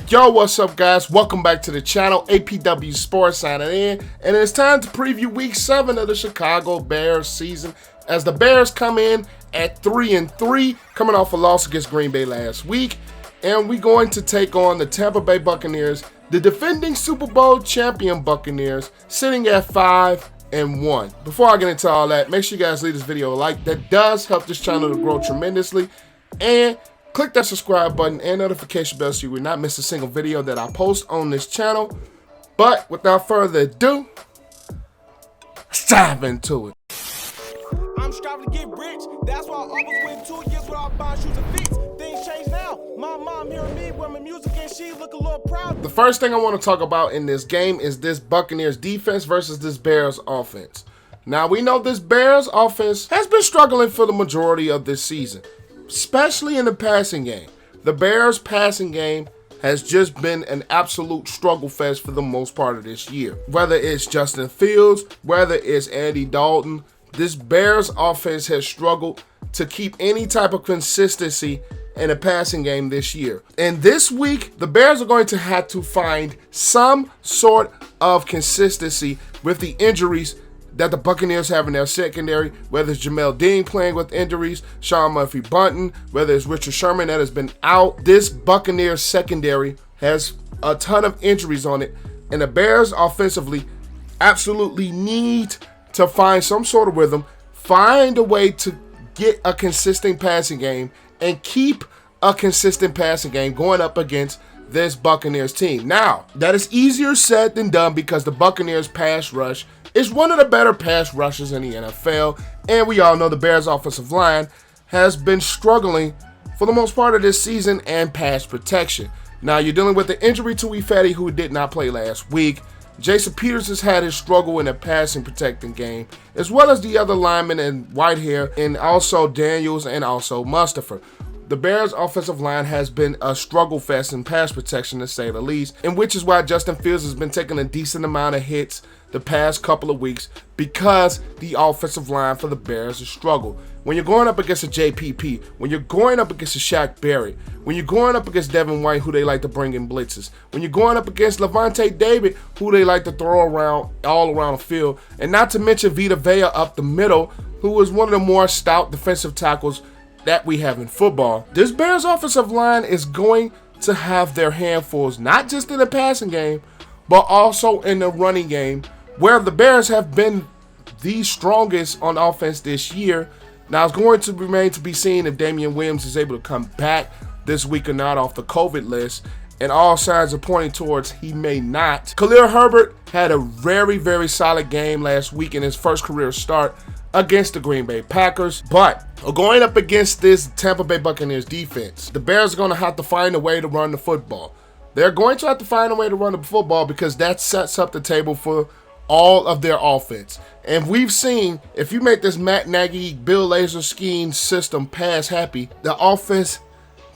Yo, what's up, guys? Welcome back to the channel. APW Sports signing in, and it's time to preview Week 7 of the Chicago Bears season as the Bears come in at 3-3, coming off a loss against Green Bay last week, and we're going to take on the Tampa Bay Buccaneers, the defending Super Bowl champion Buccaneers, sitting at 5-1. Before I get into all that, make sure you guys leave this video a like. That does help this channel to grow tremendously, and click that subscribe button and notification bell so you will not miss a single video that I post on this channel. But without further ado, let's dive into it. I'm striving to get rich. That's why I always went 2 years without buying shoes and fits. Things change now. My mom hearing me with my music and she look a little proud. The first thing I want to talk about in this game is this Buccaneers defense versus this Bears offense. Now, we know this Bears offense has been struggling for the majority of this season, especially in the passing game. The Bears passing game has just been an absolute struggle fest for the most part of this year. Whether it's Justin Fields, whether it's Andy Dalton, this Bears offense has struggled to keep any type of consistency in a passing game this year. And this week, the Bears are going to have to find some sort of consistency with the injuries that the Buccaneers have in their secondary, whether it's Jamel Dean playing with injuries, Sean Murphy-Bunting, whether it's Richard Sherman that has been out. This Buccaneers secondary has a ton of injuries on it, and the Bears offensively absolutely need to find some sort of rhythm, find a way to get a consistent passing game, and keep a consistent passing game going up against this Buccaneers team. Now, that is easier said than done because the Buccaneers pass rush is one of the better pass rushers in the NFL, and we all know the Bears offensive line has been struggling for the most part of this season and pass protection. Now, you're dealing with the injury to Ifedi, who did not play last week. Jason Peters has had his struggle in the passing protecting game, as well as the other linemen and Whitehair, and also Daniels and also Mustafa. The Bears offensive line has been a struggle fest in pass protection, to say the least, and which is why Justin Fields has been taking a decent amount of hits the past couple of weeks because the offensive line for the Bears has struggled. When you're going up against a JPP, when you're going up against a Shaq Barrett, when you're going up against Devin White, who they like to bring in blitzes, when you're going up against Levante David, who they like to throw around all around the field, and not to mention Vita Vea up the middle, who is one of the more stout defensive tackles that we have in football. This Bears offensive line is going to have their handfuls, not just in the passing game, but also in the running game, where the Bears have been the strongest on offense this year. Now, it's going to remain to be seen if Damian Williams is able to come back this week or not off the COVID list, and all signs are pointing towards he may not. Khalil Herbert had a very, very solid game last week in his first career start against the Green Bay Packers, but going up against this Tampa Bay Buccaneers defense, the Bears are going to have to find a way to run the football. They're going to have to find a way to run the football because that sets up the table for all of their offense. And we've seen, if you make this Matt Nagy, Bill Lazor scheme system pass happy, the offense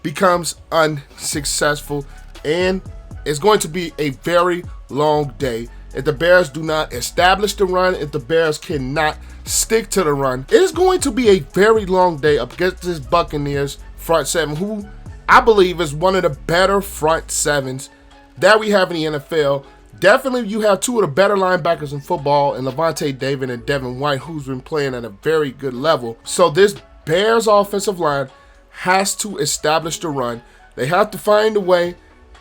becomes unsuccessful, and it's going to be a very long day if the Bears do not establish the run, if the Bears cannot stick to the run. It is going to be a very long day up against this Buccaneers front seven, who I believe is one of the better front sevens that we have in the NFL. Definitely, you have two of the better linebackers in football in Levante David and Devin White, who's been playing at a very good level. So this Bears offensive line has to establish the run. They have to find a way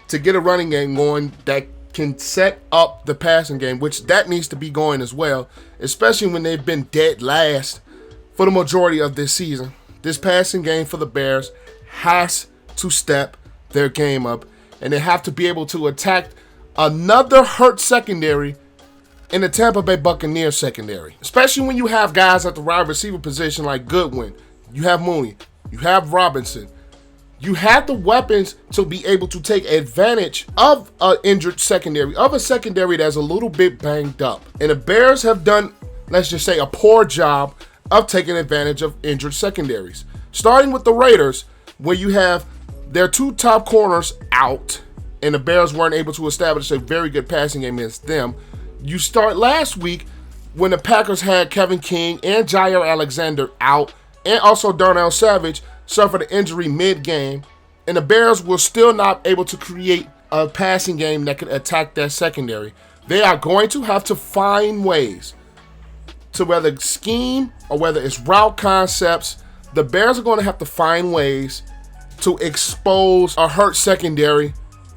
to get a running game going that can set up the passing game, which that needs to be going as well, especially when they've been dead last for the majority of this season. This passing game for the Bears has to step their game up, and they have to be able to attack another hurt secondary in the Tampa Bay Buccaneers secondary, especially when you have guys at the wide receiver position like Goodwin, you have Mooney, you have Robinson. You have the weapons to be able to take advantage of an injured secondary, of a secondary that's a little bit banged up. And the Bears have done, let's just say, a poor job of taking advantage of injured secondaries. Starting with the Raiders, where you have their two top corners out, and the Bears weren't able to establish a very good passing game against them. You start last week when the Packers had Kevin King and Jair Alexander out, and also Darnell Savage suffered an injury mid-game, and the Bears were still not able to create a passing game that could attack that secondary. They are going to have to find ways to, whether scheme or whether it's route concepts, the Bears are going to have to find ways to expose a hurt secondary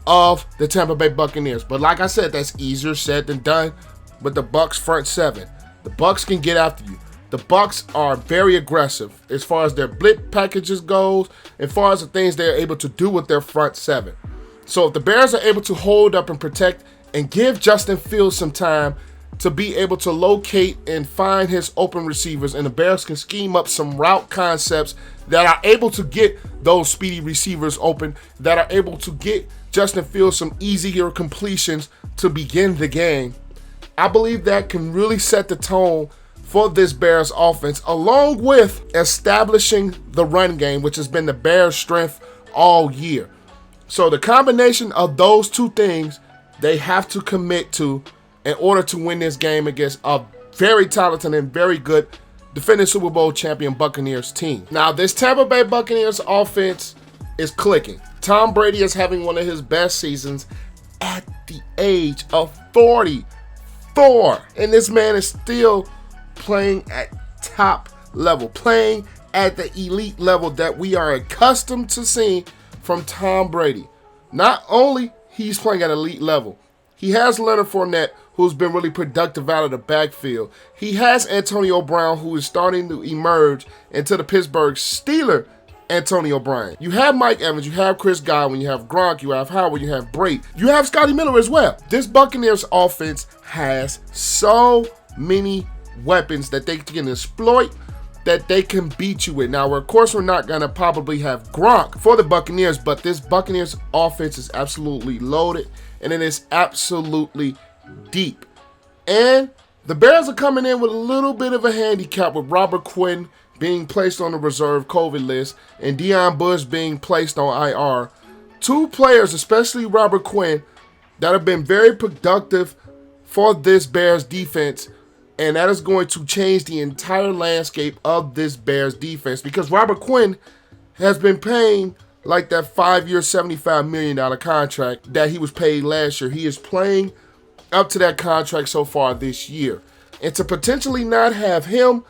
of the Tampa Bay Buccaneers. But like I said, that's easier said than done with the Bucs front seven. The Bucs can get after you. The Bucs are very aggressive as far as their blitz packages goes, as far as the things they're able to do with their front seven. So if the Bears are able to hold up and protect and give Justin Fields some time to be able to locate and find his open receivers, and the Bears can scheme up some route concepts that are able to get those speedy receivers open, that are able to get Justin Fields some easier completions to begin the game, I believe that can really set the tone for this Bears offense, along with establishing the run game, which has been the Bears' strength all year. So the combination of those two things they have to commit to in order to win this game against a very talented and very good defending Super Bowl champion Buccaneers team. Now, this Tampa Bay Buccaneers offense is clicking. Tom Brady is having one of his best seasons at the age of 44. And this man is still playing at top level, playing at the elite level that we are accustomed to seeing from Tom Brady. Not only he's playing at elite level, he has Leonard Fournette, who's been really productive out of the backfield. He has Antonio Brown, who is starting to emerge into the Pittsburgh Steelers Antonio Brown. You have Mike Evans, you have Chris Godwin, you have Gronk, you have Howard, you have Brady, you have Scotty Miller as well. This Buccaneers offense has so many weapons that they can exploit, that they can beat you with. Now, of course, we're not going to probably have Gronk for the Buccaneers, but this Buccaneers offense is absolutely loaded, and it is absolutely deep. And the Bears are coming in with a little bit of a handicap with Robert Quinn being placed on the reserve COVID list and Deion Bush being placed on IR. Two players, especially Robert Quinn, that have been very productive for this Bears defense, and that is going to change the entire landscape of this Bears defense, because Robert Quinn has been paying like that 5-year, $75 million contract that he was paid last year. He is playing up to that contract so far this year. And to potentially not have him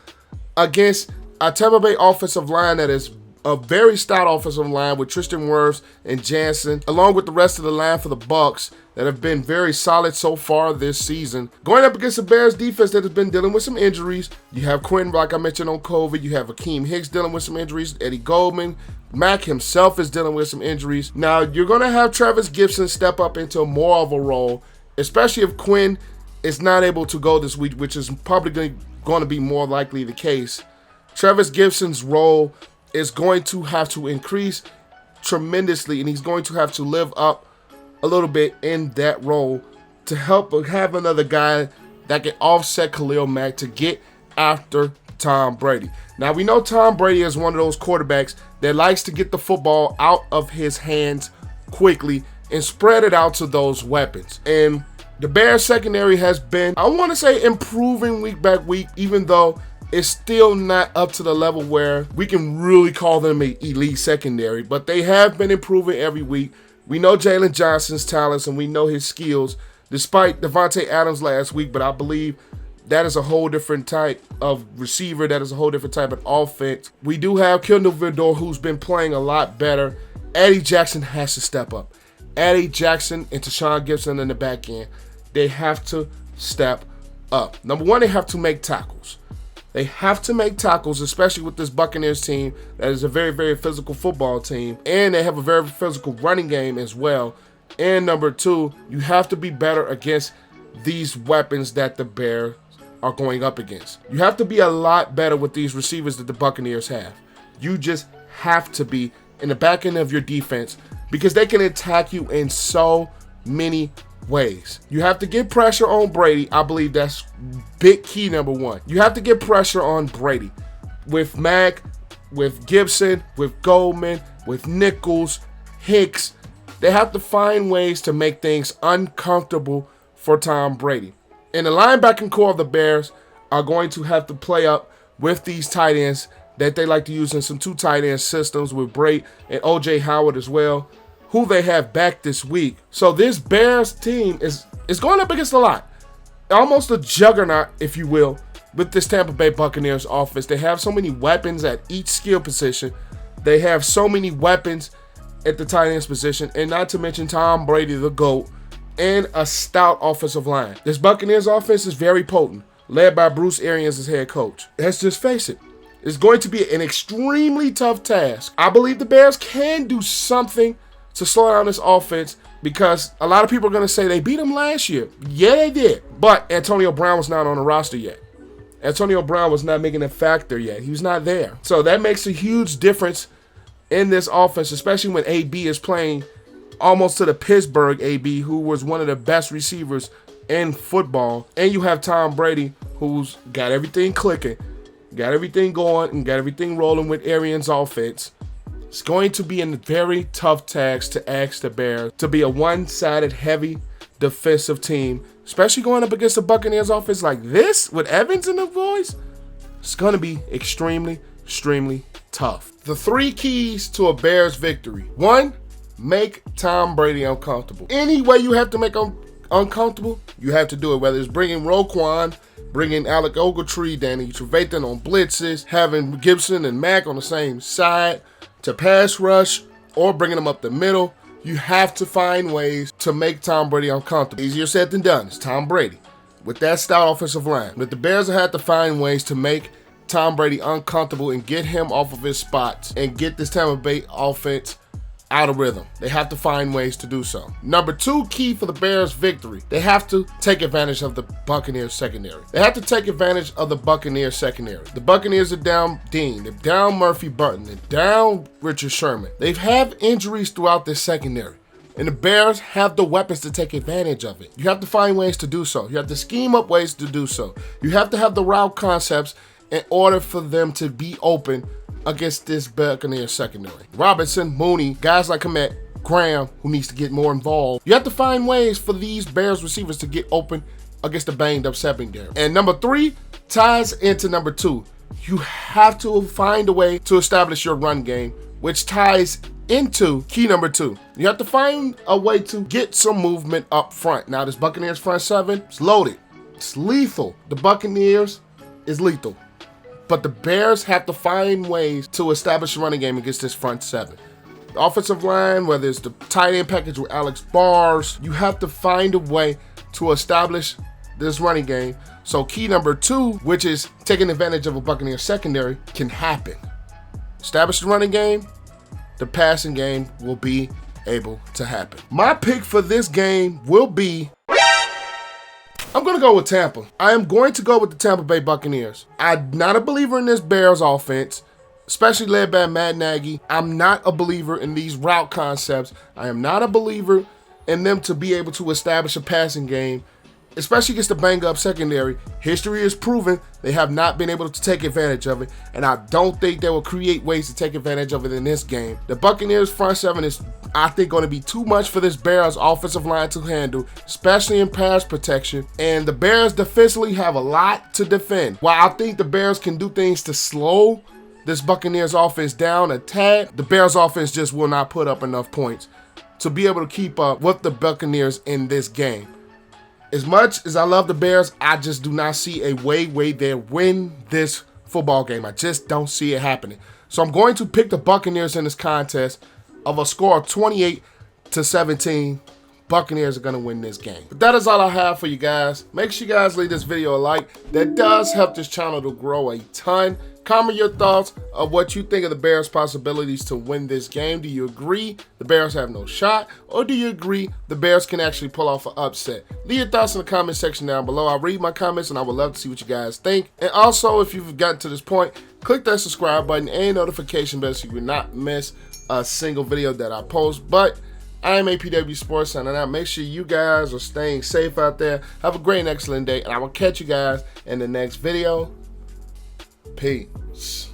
against a Tampa Bay offensive line that is a very stout offensive line with Tristan Wirfs and Jansen, along with the rest of the line for the Bucs that have been very solid so far this season. Going up against the Bears defense that has been dealing with some injuries. You have Quinn, like I mentioned, on COVID. You have Akeem Hicks dealing with some injuries. Eddie Goldman. Mack himself is dealing with some injuries. Now, you're going to have Travis Gibson step up into more of a role, especially if Quinn is not able to go this week, which is probably going to be more likely the case. Travis Gibson's role is going to have to increase tremendously, and he's going to have to live up a little bit in that role to help have another guy that can offset Khalil Mack to get after Tom Brady. Now, we know Tom Brady is one of those quarterbacks that likes to get the football out of his hands quickly and spread it out to those weapons. And the Bears secondary has been, I want to say, improving week by week, even though it's still not up to the level where we can really call them an elite secondary, but they have been improving every week. We know Jalen Johnson's talents and we know his skills, despite Devontae Adams last week, but I believe that is a whole different type of receiver. That is a whole different type of offense. We do have Kendall Vildor, who's been playing a lot better. Eddie Jackson has to step up. Eddie Jackson and Tashawn Gibson in the back end, they have to step up. Number one, they have to make tackles. They have to make tackles, especially with this Buccaneers team that is a very, very physical football team. And they have a very physical running game as well. And number two, you have to be better against these weapons that the Bears are going up against. You have to be a lot better with these receivers that the Buccaneers have. You just have to be in the back end of your defense because they can attack you in so many ways. You have to get pressure on Brady. I believe that's big key number one. You have to get pressure on Brady with Mack, with Gibson, with Goldman, with Nichols, Hicks. They have to find ways to make things uncomfortable for Tom Brady. And the linebacking core of the Bears are going to have to play up with these tight ends that they like to use in some two tight end systems with Brady and O.J. Howard as well, who they have back this week. So this Bears team is going up against a lot. Almost a juggernaut, if you will, with this Tampa Bay Buccaneers offense. They have so many weapons at each skill position. They have so many weapons at the tight ends position, and not to mention Tom Brady, the GOAT, and a stout offensive line. This Buccaneers offense is very potent, led by Bruce Arians as head coach. Let's just face it, it's going to be an extremely tough task. I believe the Bears can do something to slow down this offense, because a lot of people are going to say they beat them last year. Yeah, they did. But Antonio Brown was not on the roster yet. Antonio Brown was not making a factor yet. He was not there. So that makes a huge difference in this offense, especially when AB is playing almost to the Pittsburgh AB, who was one of the best receivers in football. And you have Tom Brady, who's got everything clicking, got everything going, and got everything rolling with Arians' offense. It's going to be a very tough task to ask the Bears to be a one-sided, heavy defensive team, especially going up against the Buccaneers offense like this with Evans in the voice. It's going to be extremely, extremely tough. The 3 keys to a Bears victory. 1, make Tom Brady uncomfortable. Any way you have to make him uncomfortable, you have to do it, whether it's bringing Roquan, bringing Alec Ogletree, Danny Trevathan on blitzes, having Gibson and Mack on the same side to pass rush, or bringing them up the middle. You have to find ways to make Tom Brady uncomfortable. Easier said than done. It's Tom Brady with that stout offensive line. But the Bears will have to find ways to make Tom Brady uncomfortable and get him off of his spots and get this Tampa Bay offense out of rhythm. They have to find ways to do so. Number 2 key for the Bears' victory, they have to take advantage of the Buccaneers secondary. They have to take advantage of the Buccaneers secondary. The Buccaneers are down Dean, they're down Murphy Burton, they're down Richard Sherman. They've had injuries throughout this secondary, and the Bears have the weapons to take advantage of it. You have to find ways to do so. You have to scheme up ways to do so. You have to have the route concepts in order for them to be open against this Buccaneers secondary. Robinson, Mooney, guys like Kmet, Graham, who needs to get more involved. You have to find ways for these Bears receivers to get open against the banged up secondary. And number 3 ties into number 2. You have to find a way to establish your run game, which ties into key number 2. You have to find a way to get some movement up front. Now, this Buccaneers front 7 is loaded. It's lethal. The Buccaneers is lethal. But the Bears have to find ways to establish a running game against this front 7. The offensive line, whether it's the tight end package with Alex Bars, you have to find a way to establish this running game. So key number 2, which is taking advantage of a Buccaneers secondary, can happen. Establish the running game, the passing game will be able to happen. My pick for this game will be, I'm going to go with Tampa. I am going to go with the Tampa Bay Buccaneers. I'm not a believer in this Bears offense, especially led by Matt Nagy. I'm not a believer in these route concepts. I am not a believer in them to be able to establish a passing game, especially against the banged-up secondary. History has proven they have not been able to take advantage of it, and I don't think they will create ways to take advantage of it in this game. The Buccaneers front 7 is, I think, going to be too much for this Bears offensive line to handle, especially in pass protection. And the Bears defensively have a lot to defend. While I think the Bears can do things to slow this Buccaneers offense down a tad, the Bears offense just will not put up enough points to be able to keep up with the Buccaneers in this game. As much as I love the Bears, I just do not see a way they win this football game. I just don't see it happening. So I'm going to pick the Buccaneers in this contest of a score of 28-17. Buccaneers are going to win this game. But that is all I have for you guys. Make sure you guys leave this video a like. That does help this channel to grow a ton. Comment your thoughts of what you think of the Bears' possibilities to win this game. Do you agree the Bears have no shot? Or do you agree the Bears can actually pull off an upset? Leave your thoughts in the comment section down below. I read my comments and I would love to see what you guys think. And also, if you've gotten to this point, click that subscribe button and notification bell so you will not miss a single video that I post. But I am APW Sports signing out. Make sure you guys are staying safe out there. Have a great and excellent day. And I will catch you guys in the next video. Peace.